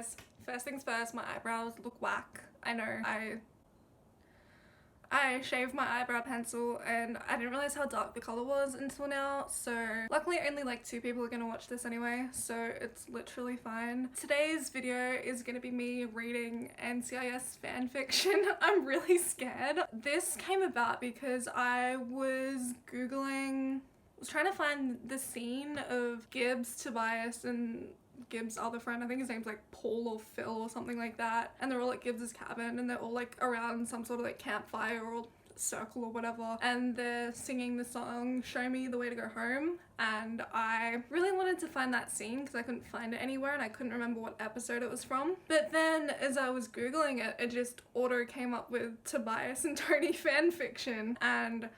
guys, first things first, my eyebrows look whack. I know, I shaved my eyebrow pencil and I didn't realize how dark the color was until now, so luckily only like 2 people are gonna watch this anyway, so it's literally fine. Today's video is gonna be me reading NCIS fanfiction. I'm really scared. This came about because I was trying to find the scene of Gibbs, Tobias, and Gibbs' other friend, I think his name's like Paul or Phil or something like that, and they're all at Gibbs' cabin and they're all like around some sort of like campfire or circle or whatever, and they're singing the song Show Me the Way to Go Home, and I really wanted to find that scene because I couldn't find it anywhere and I couldn't remember what episode it was from. But then as I was googling it, it just auto came up with Tobias and Tony fanfiction, and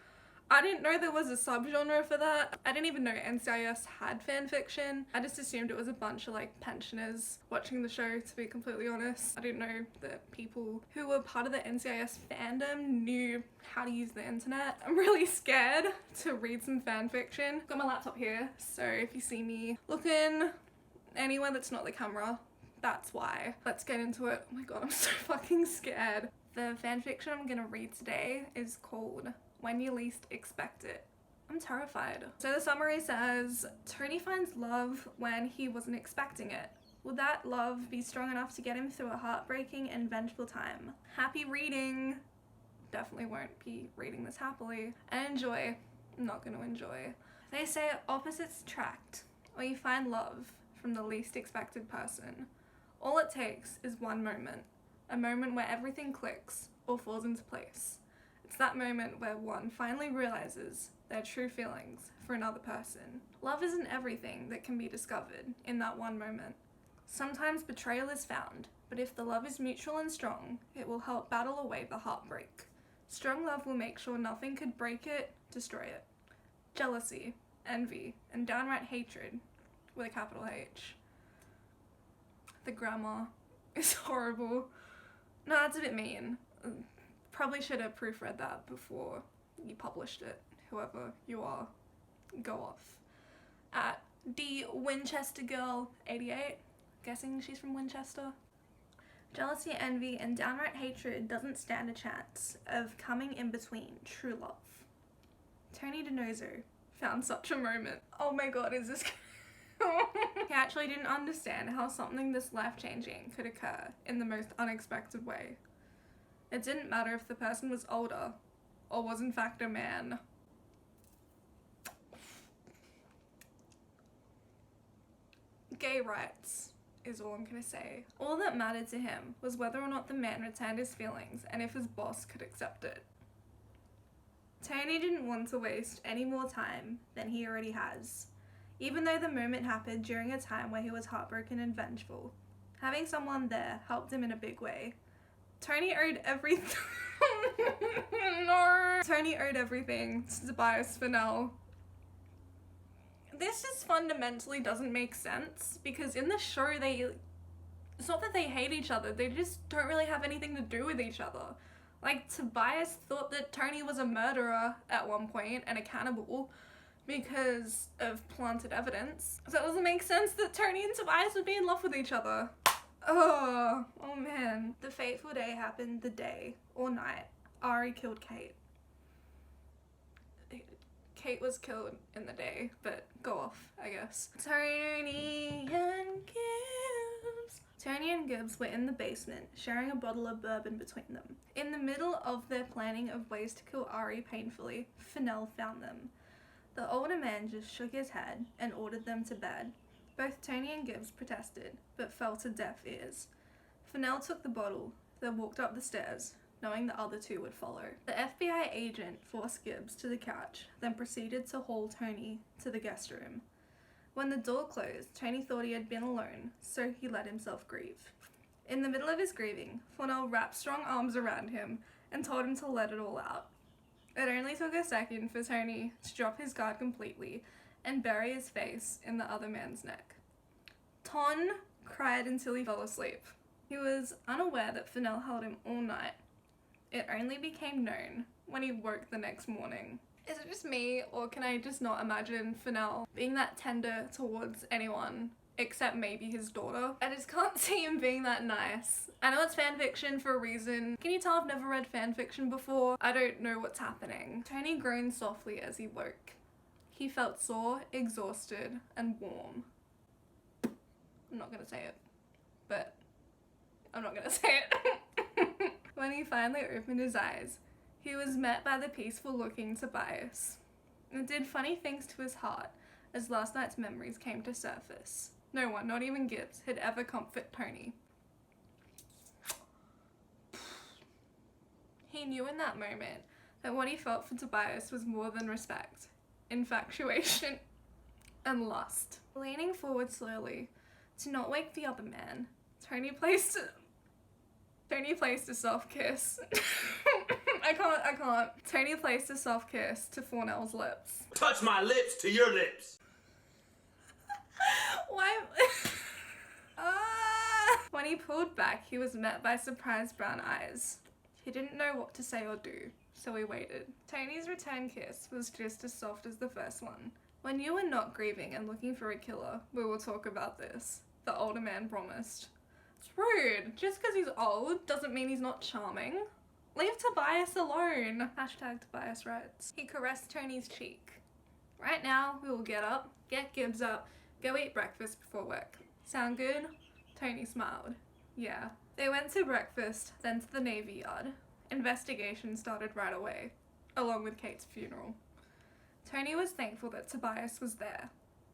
I didn't know there was a subgenre for that. I didn't even know NCIS had fanfiction. I just assumed it was a bunch of like pensioners watching the show, to be completely honest. I didn't know that people who were part of the NCIS fandom knew how to use the internet. I'm really scared to read some fanfiction. Got my laptop here, so if you see me looking anywhere that's not the camera, that's why. Let's get into it. Oh my god, I'm so fucking scared. The fanfiction I'm gonna read today is called When You Least Expect It. I'm terrified. So the summary says, Tony finds love when he wasn't expecting it. Will that love be strong enough to get him through a heartbreaking and vengeful time? Happy reading. Definitely won't be reading this happily. And enjoy. I'm not gonna enjoy. They say opposites attract, or you find love from the least expected person. All it takes is one moment. A moment where everything clicks or falls into place. It's that moment where one finally realizes their true feelings for another person. Love isn't everything that can be discovered in that one moment. Sometimes betrayal is found, but if the love is mutual and strong, it will help battle away the heartbreak. Strong love will make sure nothing could break it, destroy it. Jealousy, envy, and downright hatred, with a capital H. The grammar is horrible. No, that's a bit mean. Probably should have proofread that before you published it, whoever you are. Go off. At the Winchester Girl 88, guessing she's from Winchester. Jealousy, envy, and downright hatred doesn't stand a chance of coming in between true love. Tony DiNozzo found such a moment. Oh my god, is this He actually didn't understand how something this life-changing could occur in the most unexpected way. It didn't matter if the person was older or was in fact a man. Gay rights is all I'm gonna say. All that mattered to him was whether or not the man returned his feelings and if his boss could accept it. Tony didn't want to waste any more time than he already has, even though the moment happened during a time where he was heartbroken and vengeful. Having someone there helped him in a big way. Tony owed everything. No. Tony owed everything to Tobias Fennell. This just fundamentally doesn't make sense because in the show it's not that they hate each other, they just don't really have anything to do with each other. Like, Tobias thought that Tony was a murderer at one point and a cannibal because of planted evidence. So it doesn't make sense that Tony and Tobias would be in love with each other. Oh man. The fateful day happened the day or night Ari killed Kate. Kate was killed in the day, but go off, I guess. Tony and Gibbs were in the basement, sharing a bottle of bourbon between them. In the middle of their planning of ways to kill Ari painfully, Fennell found them. The older man just shook his head and ordered them to bed. Both Tony and Gibbs protested, but fell to deaf ears. Fennell took the bottle, then walked up the stairs, knowing the other two would follow. The FBI agent forced Gibbs to the couch, then proceeded to haul Tony to the guest room. When the door closed, Tony thought he had been alone, so he let himself grieve. In the middle of his grieving, Fennell wrapped strong arms around him and told him to let it all out. It only took a second for Tony to drop his guard completely and bury his face in the other man's neck. Ton cried until he fell asleep. He was unaware that Fennell held him all night. It only became known when he woke the next morning. Is it just me, or can I just not imagine Fennell being that tender towards anyone except maybe his daughter. I just can't see him being that nice. I know it's fanfiction for a reason. Can you tell I've never read fanfiction before? I don't know what's happening. Tony groaned softly as he woke. He felt sore, exhausted, and warm. I'm not gonna say it, but I'm not gonna say it. When he finally opened his eyes, he was met by the peaceful-looking Tobias. It did funny things to his heart as last night's memories came to surface. No one, not even Gibbs, had ever comforted Tony. He knew in that moment that what he felt for Tobias was more than respect, infatuation, and lust. Leaning forward slowly to not wake the other man, Tony placed a soft kiss. I can't. Tony placed a soft kiss to Fornell's lips. Touch my lips to your lips. Why? When he pulled back, he was met by surprised brown eyes. He didn't know what to say or do, so he waited. Tony's return kiss was just as soft as the first one. When you are not grieving and looking for a killer, we will talk about this, the older man promised. It's rude. Just because he's old doesn't mean he's not charming. Leave Tobias alone. Hashtag Tobias rights. He caressed Tony's cheek. Right now, we will get up, get Gibbs up, go eat breakfast before work. Sound good? Tony smiled. Yeah. They went to breakfast, then to the Navy Yard. Investigation started right away, along with Kate's funeral. Tony was thankful that Tobias was there.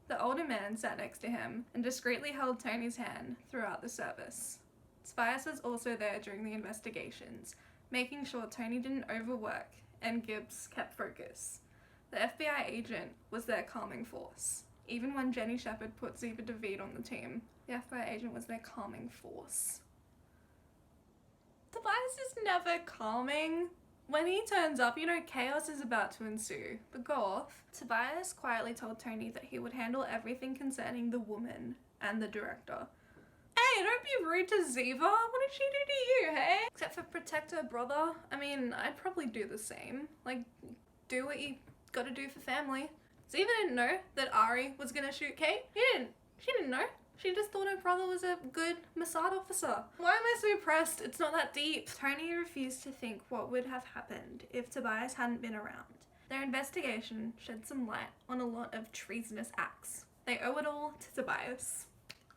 The older man sat next to him and discreetly held Tony's hand throughout the service. Tobias was also there during the investigations, making sure Tony didn't overwork and Gibbs kept focus. The FBI agent was their calming force. Even when Jenny Shepard put Ziva DeVete on the team, the FBI agent was their calming force. Tobias is never calming. When he turns up, you know chaos is about to ensue. But go off. Tobias quietly told Tony that he would handle everything concerning the woman and the director. Hey, don't be rude to Ziva. What did she do to you, hey? Except for protect her brother. I mean, I'd probably do the same. Like, do what you gotta do for family. Ziva didn't know that Ari was gonna shoot Kate. She didn't know. She just thought her brother was a good Mossad officer. Why am I so pressed? It's not that deep. Tony refused to think what would have happened if Tobias hadn't been around. Their investigation shed some light on a lot of treasonous acts. They owe it all to Tobias.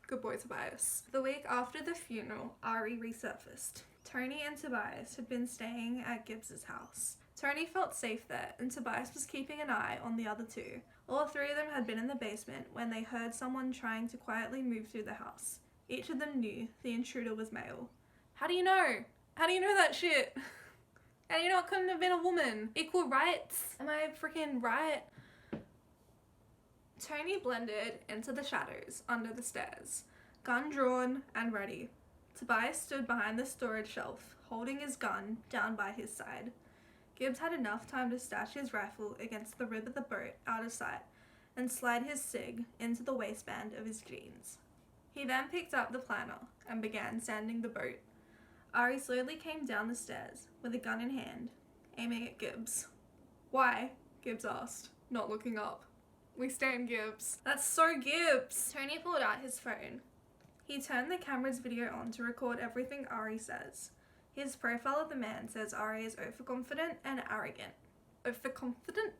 Good boy, Tobias. The week after the funeral, Ari resurfaced. Tony and Tobias had been staying at Gibbs's house. Tony felt safe there, and Tobias was keeping an eye on the other two. All three of them had been in the basement when they heard someone trying to quietly move through the house. Each of them knew the intruder was male. How do you know? How do you know that shit? How do you know it couldn't have been a woman? Equal rights? Am I freaking right? Tony blended into the shadows under the stairs, gun drawn and ready. Tobias stood behind the storage shelf, holding his gun down by his side. Gibbs had enough time to stash his rifle against the rib of the boat out of sight and slide his cig into the waistband of his jeans. He then picked up the planner and began sanding the boat. Ari slowly came down the stairs with a gun in hand, aiming at Gibbs. Why? Gibbs asked, not looking up. We stand Gibbs. That's so Gibbs! Tony pulled out his phone. He turned the camera's video on to record everything Ari says. His profile of the man says Ari is overconfident and arrogant. Overconfident?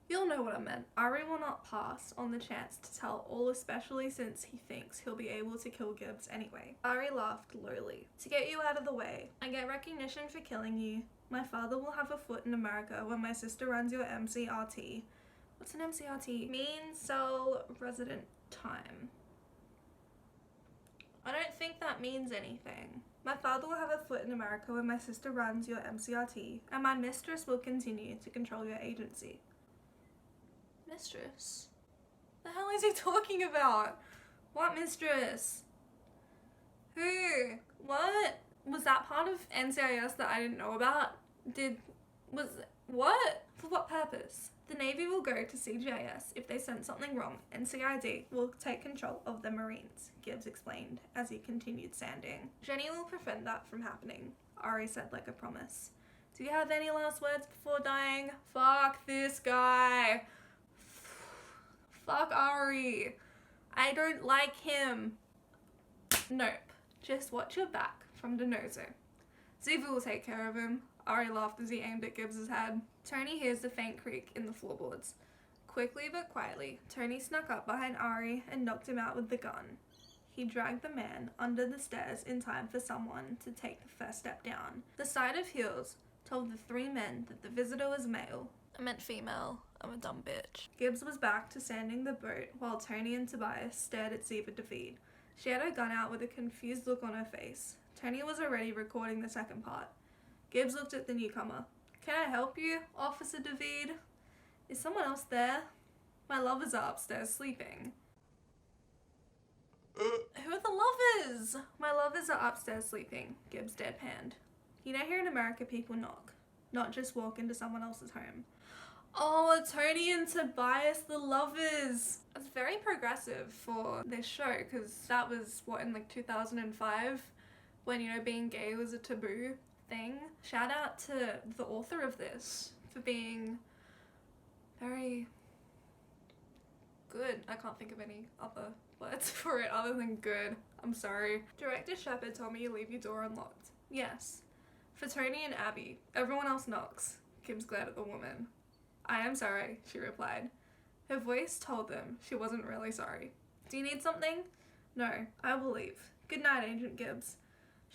You'll know what I meant. Ari will not pass on the chance to tell all, especially since he thinks he'll be able to kill Gibbs anyway. Ari laughed lowly. To get you out of the way, I get recognition for killing you. My father will have a foot in America when my sister runs your MCRT. What's an MCRT? Mean Cell Resident Time. I don't think that means anything. My father will have a foot in America when my sister runs your MCRT, and my mistress will continue to control your agency. Mistress? The hell is he talking about? What mistress? Who? What? Was that part of NCIS that I didn't know about? What? For what purpose? The Navy will go to CGIS if they sense something wrong, and CID will take control of the Marines, Gibbs explained as he continued sanding. Jenny will prevent that from happening, Ari said like a promise. Do you have any last words before dying? Fuck this guy. Fuck Ari. I don't like him. Nope. Just watch your back from the noser. Ziva will take care of him. Ari laughed as he aimed at Gibbs's head. Tony hears the faint creak in the floorboards. Quickly but quietly, Tony snuck up behind Ari and knocked him out with the gun. He dragged the man under the stairs in time for someone to take the first step down. The sight of heels told the three men that the visitor was male. I meant female. I'm a dumb bitch. Gibbs was back to sanding the boat while Tony and Tobias stared at Ziva David. She had her gun out with a confused look on her face. Tony was already recording the second part. Gibbs looked at the newcomer. Can I help you, Officer David? Is someone else there? My lovers are upstairs sleeping. Who are the lovers? My lovers are upstairs sleeping, Gibbs deadpanned. You know here in America people knock, not just walk into someone else's home. Oh, Tony and Tobias, the lovers. That's very progressive for this show, because that was, what, in like 2005? When, you know, being gay was a taboo thing. Shout out to the author of this for being very good. I can't think of any other words for it other than good. I'm sorry. Director Shepard told me you leave your door unlocked. Yes. For Tony and Abby. Everyone else knocks. Gibbs glared at the woman. I am sorry, she replied. Her voice told them she wasn't really sorry. Do you need something? No, I will leave. Good night, Agent Gibbs.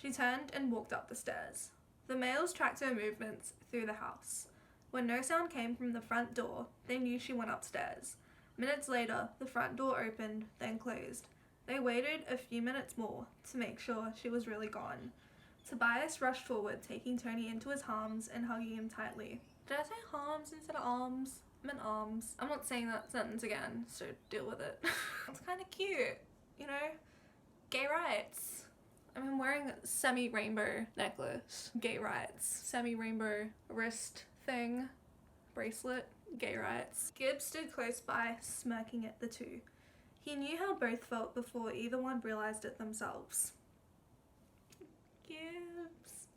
She turned and walked up the stairs. The males tracked her movements through the house. When no sound came from the front door, they knew she went upstairs. Minutes later, the front door opened, then closed. They waited a few minutes more to make sure she was really gone. Tobias rushed forward, taking Tony into his arms and hugging him tightly. Did I say arms instead of arms? I meant arms. I'm not saying that sentence again, so deal with it. It's kind of cute, you know? Gay rights. I'm wearing a semi-rainbow necklace. Gay rights. Semi-rainbow wrist thing. Bracelet. Gay rights. Gibbs stood close by, smirking at the two. He knew how both felt before either one realized it themselves. Gibbs.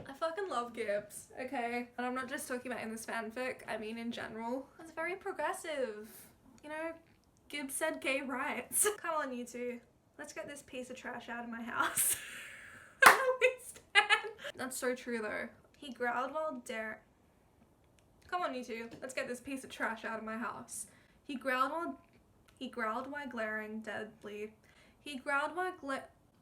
I fucking love Gibbs, okay? And I'm not just talking about in this fanfic, I mean in general. It's very progressive. You know, Gibbs said gay rights. Come on, you two. Let's get this piece of trash out of my house. That's so true though. He growled while Come on, you two. Let's get this piece of trash out of my house. He growled while glaring deadly.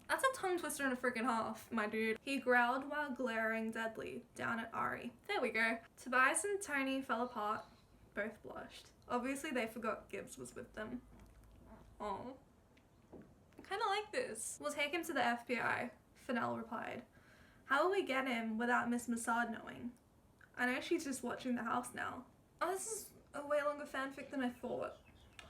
That's a tongue twister and a freaking half, my dude. He growled while glaring deadly down at Ari. There we go. Tobias and Tony fell apart. Both blushed. Obviously they forgot Gibbs was with them. Oh. I kinda like this. We'll take him to the FBI, Fennell replied. How will we get him without Miss Massad knowing? I know she's just watching the house now. Oh, this is a way longer fanfic than I thought.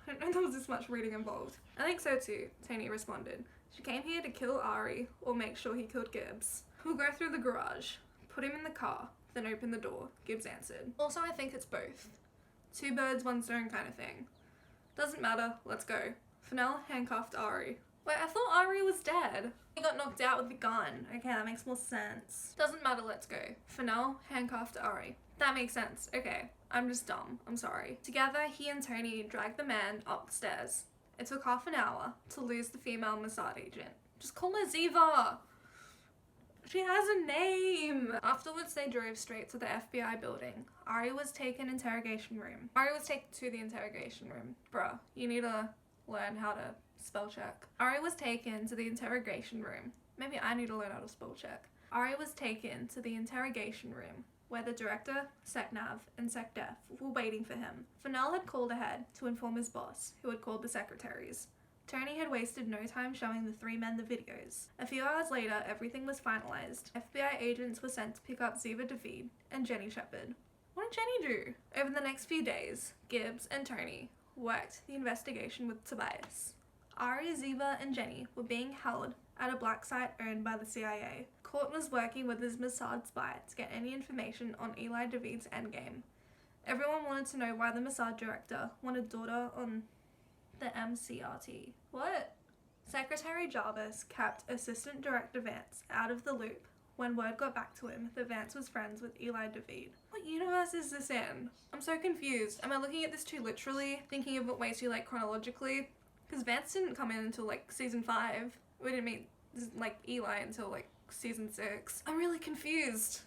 I didn't know there was this much reading involved. I think so too, Tony responded. She came here to kill Ari, or make sure he killed Gibbs. We'll go through the garage, put him in the car, then open the door, Gibbs answered. Also, I think it's both. Two birds, one stone kind of thing. Doesn't matter, let's go. Fennell handcuffed Ari. Wait, I thought Ari was dead. He got knocked out with the gun. Okay, that makes more sense. Doesn't matter, let's go. Fennell handcuffed Ari. That makes sense. Okay, I'm just dumb. I'm sorry. Together, he and Tony dragged the man up the stairs. It took half an hour to lose the female Mossad agent. Just call her Ziva. She has a name. Afterwards, they drove straight to the FBI building. Ari was taken to the interrogation room. Bruh, you need to learn how to spell check. Ari was taken to the interrogation room. Maybe I need to learn how to spell check. Ari was taken to the interrogation room, where the director, SecNav, and SecDef were waiting for him. Fennell had called ahead to inform his boss, who had called the secretaries. Tony had wasted no time showing the three men the videos. A few hours later, everything was finalized. FBI agents were sent to pick up Ziva David and Jenny Shepard. What did Jenny do? Over the next few days, Gibbs and Tony worked the investigation with Tobias. Ari, Ziva, and Jenny were being held at a black site owned by the CIA. Court was working with his Mossad spy to get any information on Eli David's endgame. Everyone wanted to know why the Mossad director wanted daughter on the MCRT. What? Secretary Jarvis kept Assistant Director Vance out of the loop when word got back to him that Vance was friends with Eli David. What universe is this in? I'm so confused. Am I looking at this too literally? Thinking of it way too chronologically? Because Vance didn't come in until like season 5. We didn't meet like Eli until like season 6. I'm really confused.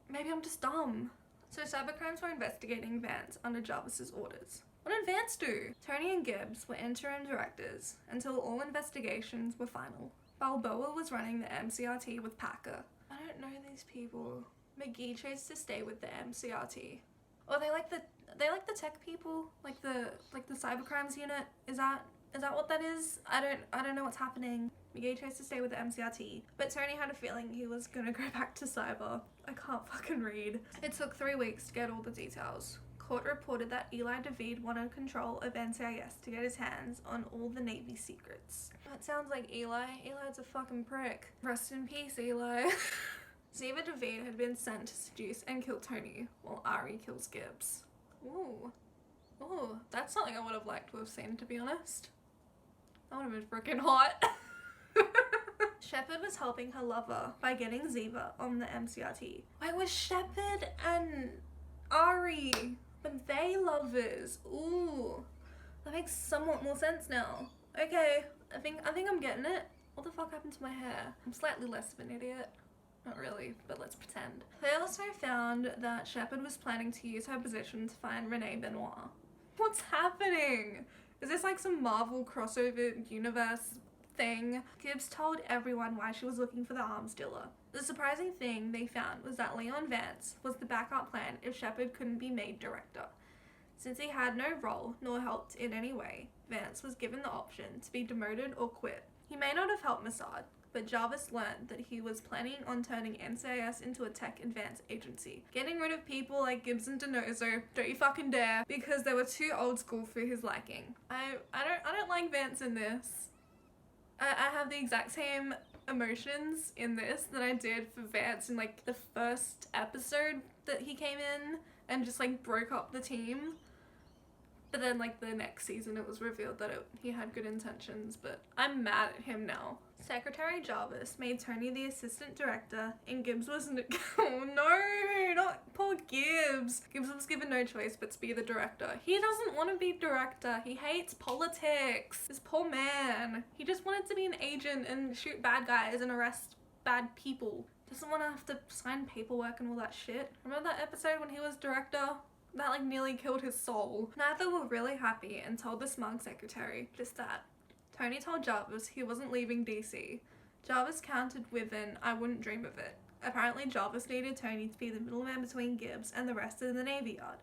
Maybe I'm just dumb. So cybercrimes were investigating Vance under Jarvis's orders. What did Vance do? Tony and Gibbs were interim directors until all investigations were final. Balboa was running the MCRT with Packer. I don't know these people. McGee chose to stay with the MCRT. Or they like the tech people, like the cybercrimes unit. Is that what that is? I don't know what's happening. McGee chose to stay with the MCRT, but Tony had a feeling he was gonna go back to cyber. I can't fucking read. It took 3 weeks to get all the details. Court reported that Eli DeVede wanted control of NCIS to get his hands on all the Navy secrets. That sounds like Eli. Eli's a fucking prick. Rest in peace, Eli. Ziva DeVede had been sent to seduce and kill Tony, while Ari kills Gibbs. Ooh. Ooh, that's something I would have liked to have seen, to be honest. That would have been freaking hot. Shepard was helping her lover by getting Ziva on the MCRT. Wait, was Shepard and Ari, but they lovers? Ooh, that makes somewhat more sense now. Okay, I think I'm getting it. What the fuck happened to my hair? I'm slightly less of an idiot. Not really, but let's pretend. They also found that Shepard was planning to use her position to find Renee Benoit. What's happening? Is this like some Marvel crossover universe thing? Gibbs told everyone why she was looking for the arms dealer. The surprising thing they found was that Leon Vance was the backup plan if Shepard couldn't be made director. Since he had no role nor helped in any way, Vance was given the option to be demoted or quit. He may not have helped Mossad, but Jarvis learned that he was planning on turning NCIS into a tech advance agency, getting rid of people like Gibbs and Donoso, don't you fucking dare, because they were too old school for his liking. I don't like Vance in this. I have the exact same emotions in this that I did for Vance in like the first episode that he came in and just like broke up the team. But then like the next season it was revealed that he had good intentions, but I'm mad at him now. Secretary Jarvis made Tony the assistant director and Gibbs was oh no, not poor Gibbs. Gibbs was given no choice but to be the director. He doesn't want to be director. He hates politics. This poor man. He just wanted to be an agent and shoot bad guys and arrest bad people. Doesn't want to have to sign paperwork and all that shit. Remember that episode when he was director? That like nearly killed his soul. Neither were really happy and told the smug secretary just that. Tony told Jarvis he wasn't leaving DC. Jarvis countered with an "I wouldn't dream of it." Apparently Jarvis needed Tony to be the middleman between Gibbs and the rest of the Navy Yard.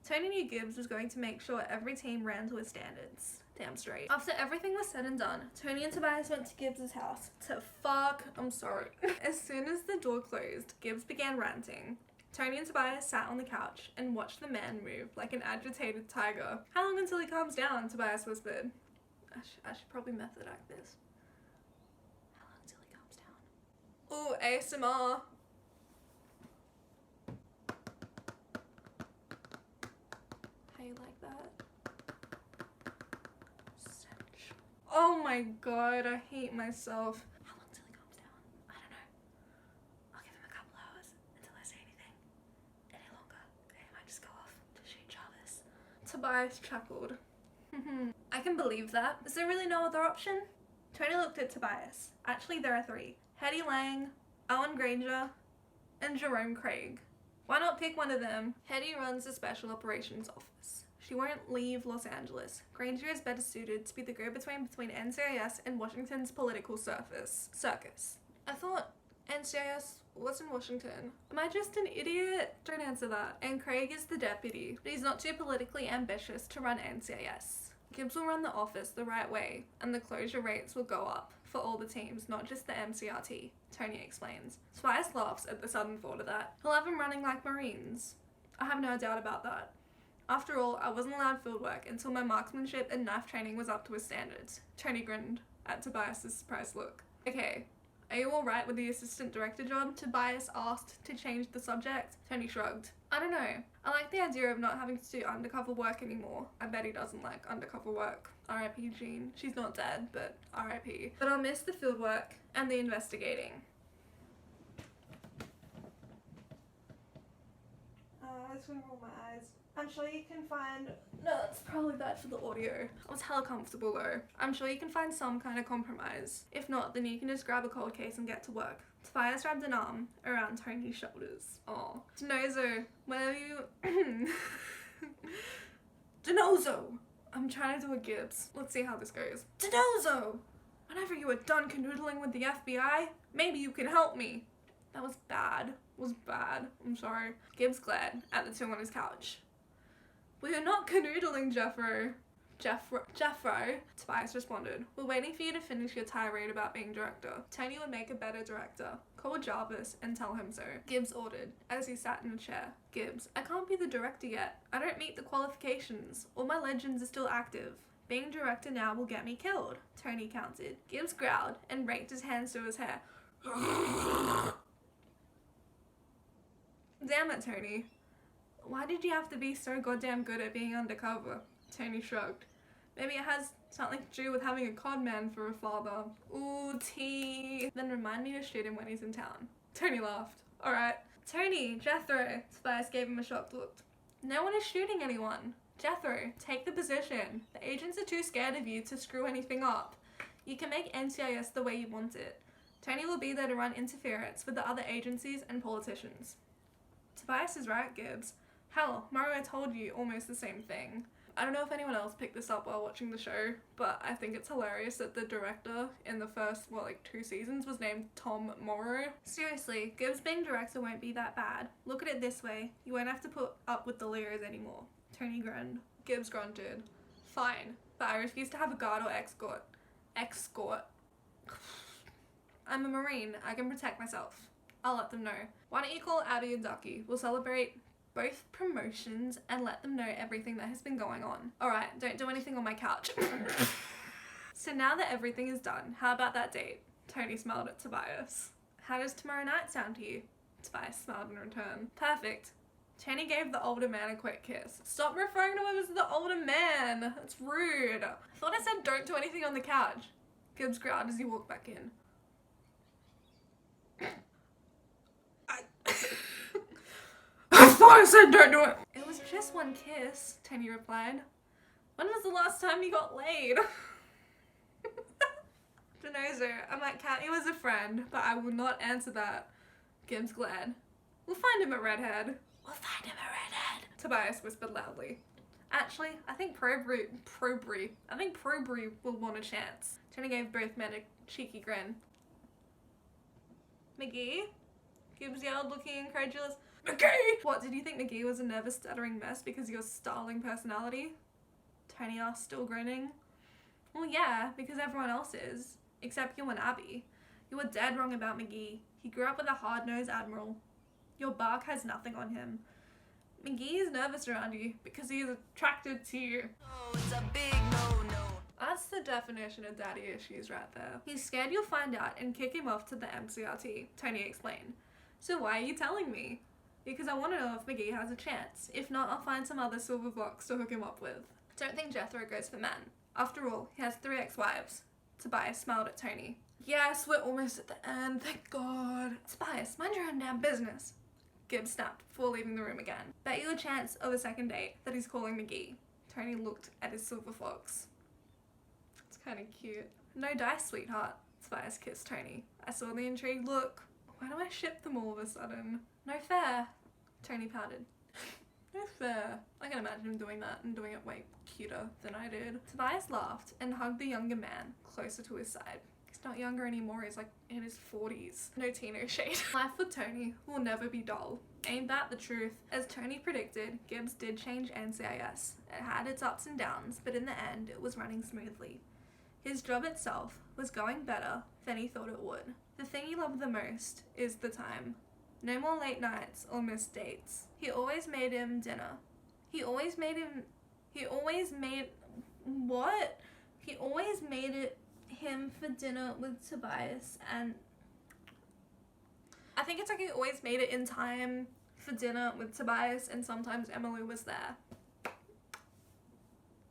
Tony knew Gibbs was going to make sure every team ran to his standards. Damn straight. After everything was said and done, Tony and Tobias went to Gibbs' house to fuck. I'm sorry. As soon as the door closed, Gibbs began ranting. Tony and Tobias sat on the couch and watched the man move like an agitated tiger. How long until he calms down? Tobias whispered. I should probably method act this. How long until he calms down? Ooh, ASMR. How you like that? Sensual. Oh my god, I hate myself. How long till he calms down? I don't know. I'll give him a couple hours until I say anything. Any longer, he might just go off to shoot Jarvis. Tobias chuckled. I can believe that. Is there really no other option? Tony looked at Tobias. Actually, there are 3. Hetty Lang, Owen Granger, and Jerome Craig. Why not pick one of them? Hetty runs the Special Operations Office. She won't leave Los Angeles. Granger is better suited to be the go-between between NCIS and Washington's political circus. I thought NCIS was in Washington. Am I just an idiot? Don't answer that. And Craig is the deputy, but he's not too politically ambitious to run NCIS. Gibbs will run the office the right way, and the closure rates will go up for all the teams, not just the MCRT, Tony explains. Tobias laughs at the sudden thought of that. He'll have them running like Marines. I have no doubt about that. After all, I wasn't allowed field work until my marksmanship and knife training was up to his standards. Tony grinned at Tobias' surprised look. Okay, are you alright with the assistant director job? Tobias asked to change the subject. Tony shrugged. I don't know. I like the idea of not having to do undercover work anymore. I bet he doesn't like undercover work. R.I.P. Jean. She's not dead, but R.I.P. But I'll miss the field work and the investigating. I just want to roll my eyes. I'm sure you can find... No, that's probably bad for the audio. I was hella comfortable though. I'm sure you can find some kind of compromise. If not, then you can just grab a cold case and get to work. Tobias wrapped an arm around Tony's shoulders. Aw. Denozo, whenever you... Denozo! I'm trying to do a Gibbs. Let's see how this goes. Denozo! Whenever you are done canoodling with the FBI, maybe you can help me. That was bad. Was bad. I'm sorry. Gibbs glared at the two on his couch. We are not canoodling, Jeffro. Jeffro, Tobias responded. We're waiting for you to finish your tirade about being director. Tony would make a better director. Call Jarvis and tell him so. Gibbs ordered, as he sat in a chair. Gibbs, I can't be the director yet. I don't meet the qualifications. All my legends are still active. Being director now will get me killed, Tony countered. Gibbs growled and raked his hands through his hair. Damn it, Tony. Why did you have to be so goddamn good at being undercover? Tony shrugged. Maybe it has something to do with having a con man for a father. Ooh, tea. Then remind me to shoot him when he's in town. Tony laughed. Alright. Tony, Jethro. Tobias gave him a shocked look. No one is shooting anyone. Jethro, take the position. The agents are too scared of you to screw anything up. You can make NCIS the way you want it. Tony will be there to run interference with the other agencies and politicians. Tobias is right, Gibbs. Hell, Mario told you almost the same thing. I don't know if anyone else picked this up while watching the show, but I think it's hilarious that the director in the first, 2 seasons was named Tom Morrow. Seriously, Gibbs being director won't be that bad. Look at it this way, you won't have to put up with the Leos anymore. Tony grinned. Gibbs grunted. Fine, but I refuse to have a guard or escort. Escort? I'm a Marine, I can protect myself. I'll let them know. Why don't you call Abby and Ducky? We'll celebrate both promotions and let them know everything that has been going on. Alright, don't do anything on my couch. So now that everything is done, how about that date? Tony smiled at Tobias. How does tomorrow night sound to you? Tobias smiled in return. Perfect. Tony gave the older man a quick kiss. Stop referring to him as the older man. That's rude. I thought I said don't do anything on the couch. Gibbs growled as he walked back in. I thought I said don't do it. It was just one kiss, Tony replied. When was the last time you got laid? Denozo, I might count you as a friend, but I will not answer that. Gibbs glared. We'll find him a redhead. We'll find him a redhead. Tobias whispered loudly. Actually, I think Probry will want a chance. Tony gave both men a cheeky grin. McGee? Gibbs yelled, looking incredulous. McGee! What, did you think McGee was a nervous, stuttering mess because of your startling personality? Tony asked, still grinning. Well, yeah, because everyone else is. Except you and Abby. You were dead wrong about McGee. He grew up with a hard-nosed admiral. Your bark has nothing on him. McGee is nervous around you because he is attracted to you. Oh, it's a big no-no. That's the definition of daddy issues right there. He's scared you'll find out and kick him off to the MCRT, Tony explained. So why are you telling me? Because I want to know if McGee has a chance. If not, I'll find some other silver fox to hook him up with. Don't think Jethro goes for men. After all, he has 3 ex-wives. Tobias smiled at Tony. Yes, we're almost at the end, thank God. Tobias, mind your own damn business. Gibbs snapped before leaving the room again. Bet you a chance of a second date that he's calling McGee. Tony looked at his silver fox. It's kind of cute. No dice, sweetheart. Tobias kissed Tony. I saw the intrigued look. Why do I ship them all of a sudden? No fair. Tony pouted. No fair. I can imagine him doing that and doing it way cuter than I did. Tobias laughed and hugged the younger man closer to his side. He's not younger anymore, he's like in his 40s. No Tino shade. Life with Tony will never be dull. Ain't that the truth? As Tony predicted, Gibbs did change NCIS. It had its ups and downs, but in the end, it was running smoothly. His job itself was going better than he thought it would. The thing he loved the most is the time. No more late nights or missed dates. He always made him dinner. He always made him for dinner with Tobias, and I think it's like he always made it in time for dinner with Tobias, and sometimes Emily was there.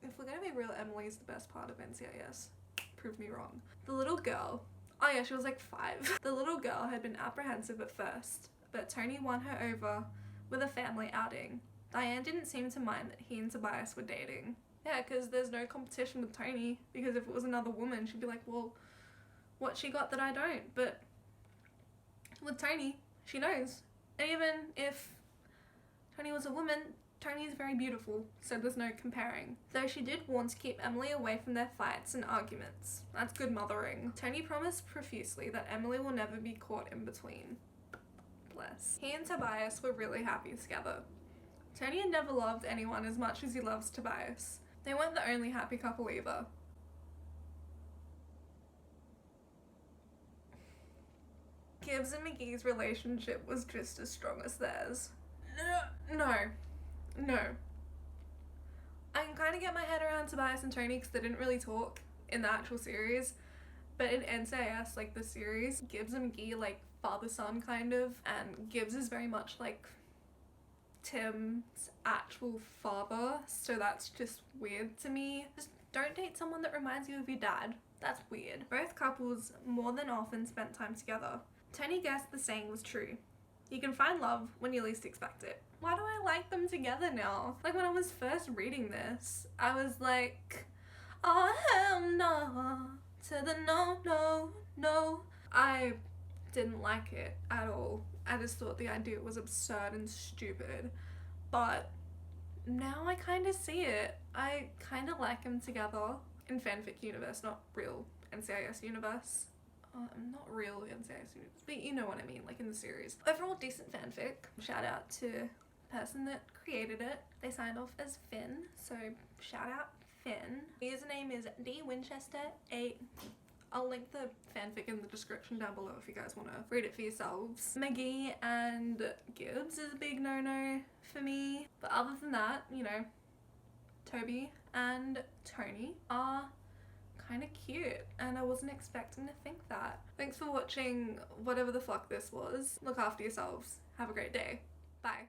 If we're gonna be real, Emily's the best part of NCIS. Prove me wrong. The little girl, oh yeah, she was like 5. The little girl had been apprehensive at first, but Tony won her over with a family outing. Diane didn't seem to mind that he and Tobias were dating. Yeah, because there's no competition with Tony, because if it was another woman, she'd be like, well, what she got that I don't? But with Tony, she knows. And even if Tony was a woman, Tony is very beautiful, so there's no comparing. Though she did warn to keep Emily away from their fights and arguments. That's good mothering. Tony promised profusely that Emily will never be caught in between. Bless. He and Tobias were really happy together. Tony had never loved anyone as much as he loves Tobias. They weren't the only happy couple either. Gibbs and McGee's relationship was just as strong as theirs. No. I can kind of get my head around Tobias and Tony because they didn't really talk in the actual series. But in NCIS, like the series, Gibbs and McGee like father-son kind of. And Gibbs is very much like Tim's actual father. So that's just weird to me. Just don't date someone that reminds you of your dad. That's weird. Both couples more than often spent time together. Tony guessed the saying was true. You can find love when you least expect it. Why do I like them together now? Like when I was first reading this, I was like, oh hell no, to the no. I didn't like it at all. I just thought the idea was absurd and stupid. But now I kind of see it. I kind of like them together in fanfic universe, not real NCIS universe. Not real NCIS universe, but you know what I mean, like in the series. Overall, decent fanfic. Shout out to the person that created it. They signed off as Finn, so shout out Finn. Username is dwinchester8. I'll link the fanfic in the description down below if you guys want to read it for yourselves. McGee and Gibbs is a big no-no for me. But other than that, you know, Toby and Tony are kind of cute, and I wasn't expecting to think that. Thanks for watching whatever the fuck this was. Look after yourselves. Have a great day. Bye.